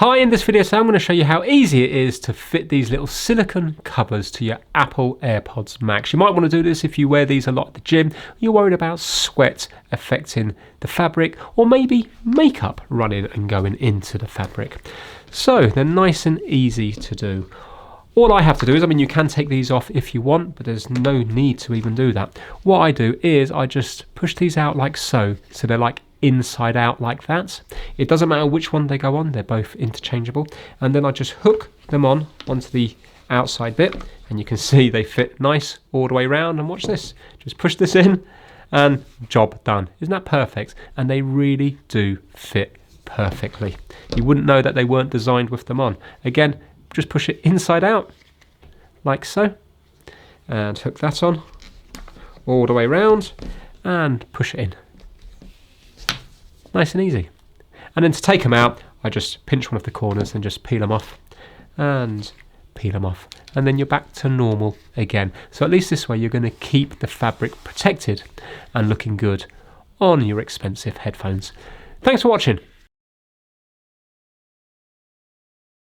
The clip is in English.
Hi, in this video I'm going to show you how easy it is to fit these little silicone covers to your Apple AirPods Max. You might want to do this if you wear these a lot at the gym, you're worried about sweat affecting the fabric, or maybe makeup running and going into the fabric. So they're nice and easy to do. All I have to do is, you can take these off if you want, but there's no need to even do that. What I do is I just push these out like so they're like inside out like that. It doesn't matter which one they go on, they're both interchangeable. And then I just hook them onto the outside bit, and you can see they fit nice all the way around. And watch this, just push this in and job done. Isn't that perfect? And they really do fit perfectly. You wouldn't know that they weren't designed with them on. Again, just push it inside out like so and hook that on all the way around and push it in. Nice and easy. And then to take them out, I just pinch one of the corners and just peel them off and peel them off, and then you're back to normal again. So at least this way you're going to keep the fabric protected and looking good on your expensive headphones. Thanks for watching.